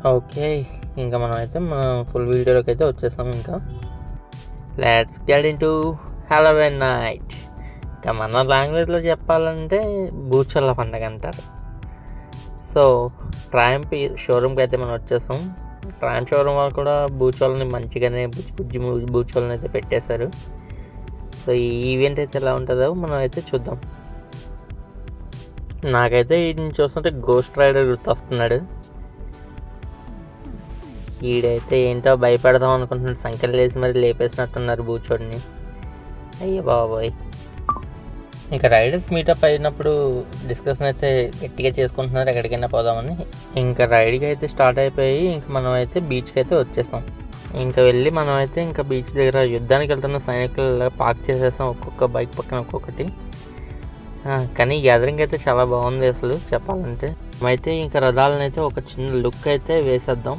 Okay. ఇంకా మనమైతే మన ఫుల్ వీడియోలోకి అయితే వచ్చేసాం. ఇంకా let's get into Halloween night. ఇంకా మన లాంగ్వేజ్లో చెప్పాలంటే బూచోళ్ళ పండగ అంటారు. సో ట్రయంఫ్ షోరూమ్కి అయితే మనం వచ్చేసాం. ట్రయంఫ్ షోరూమ్ వాళ్ళు కూడా బూచోళ్ళని మంచిగానే బుజ్జి బూచోళ్ళని అయితే పెట్టేశారు. సో ఈ ఈవెంట్ అయితే ఎలా ఉంటుందో మనం అయితే చూద్దాం. నాకైతే వీటిని చూస్తుంటే గోస్ట్ రైడర్ గుర్తొస్తున్నాడు. ఈడైతే ఏంటో భయపడదాం అనుకుంటున్నాడు, సంఖ్యలు వేసి మరి లేపేసినట్టున్నారు బూచోడిని. అయ్యో బాబోయ్. ఇంకా రైడర్స్ మీటప్ అయినప్పుడు డిస్కషన్ అయితే గట్టిగా చేసుకుంటున్నారు ఎక్కడికైనా పోదామని. ఇంకా రైడ్కి అయితే స్టార్ట్ అయిపోయి ఇంకా మనం అయితే బీచ్కి అయితే వచ్చేసాం. ఇంకా వెళ్ళి మనం అయితే ఇంకా బీచ్ దగ్గర యుద్ధానికి వెళ్తున్న సైనికులు పార్క్ చేసేసాం, ఒక్కొక్క బైక్ పక్కన ఒక్కొక్కటి. కానీ గ్యాదరింగ్ అయితే చాలా బాగుంది అసలు చెప్పాలంటే. అయితే ఇంకా రథాలను అయితే ఒక చిన్న లుక్ అయితే వేసేద్దాం.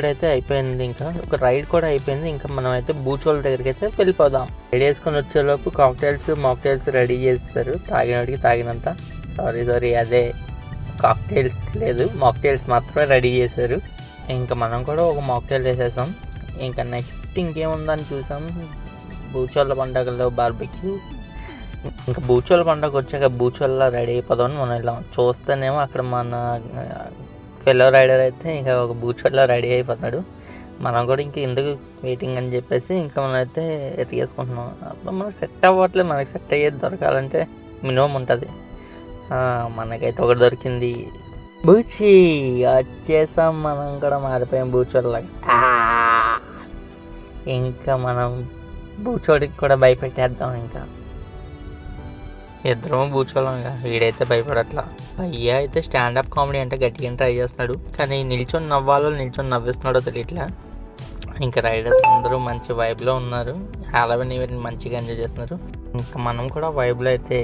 అయితే అయిపోయింది, ఇంకా ఒక రైడ్ కూడా అయిపోయింది. ఇంకా మనం అయితే బూచోళ్ళ దగ్గరికి అయితే వెళ్ళిపోదాం. రెడీ వేసుకొని వచ్చేలోపు కాక్టైల్స్ మాక్టైల్స్ రెడీ చేస్తారు, తాగినోడికి తాగినంత. సారీ అదే కాక్టైల్స్ లేదు, మాక్టైల్స్ మాత్రమే రెడీ చేశారు. ఇంకా మనం కూడా ఒక మాక్టైల్ వేసేసాం. ఇంకా నెక్స్ట్ ఇంకేముందని చూసాం, బూచోళ్ళ పండగలో బార్బెక్యూ. ఇంకా బూచోళ్ళ పండగ వచ్చాక బూచోళ్ళ రెడీ అయిపోదామని మనం వెళ్ళాం. చూస్తేనేమో అక్కడ మన ఫెలో రైడర్ అయితే ఇంకా ఒక బూచోళ్ళ రెడీ అయిపోతున్నాడు. మనం కూడా ఇంకా ఎందుకు వెయిటింగ్ అని చెప్పేసి ఇంకా మనం అయితే ఎతికేసుకుంటున్నాం. అప్పుడు మనకు సెట్ అవ్వట్లేదు, మనకి సెట్ అయ్యేది దొరకాలంటే మినిమం ఉంటుంది. మనకైతే ఒకటి దొరికింది, బూచి. వచ్చేసాం, మనం కూడా మారిపోయాం బూచోళ్ళలాగా. ఇంకా మనం బూచోడికి కూడా భయపెట్టేద్దాం. ఇంకా ఇద్దరం బూచోళ్ళంగా, వీడైతే భయపడట్లా. భయ్య అయితే స్టాండప్ కామెడీ అంటే గట్టిగా ట్రై చేస్తున్నాడు, కానీ నిల్చొని నవ్వాలో నిల్చొని నవ్విస్తున్నాడో తెలియట్లా. ఇంకా రైడర్స్ అందరూ మంచి వైబ్లో ఉన్నారు, హాలోవీన్ ఈవెంట్ మంచిగా ఎంజాయ్ చేస్తున్నారు. ఇంకా మనం కూడా వైబ్లో అయితే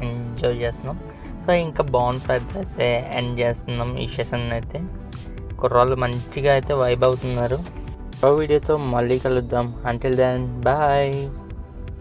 ఎంజాయ్ చేస్తున్నాం. సో ఇంకా బాన్ఫైర్ అయితే ఎండ్ చేస్తున్నాం ఈ సెషన్ అయితే. కుర్రాళ్ళు మంచిగా అయితే వైబ్ అవుతున్నారు. వీడియోతో మళ్ళీ కలుద్దాం. Until then bye.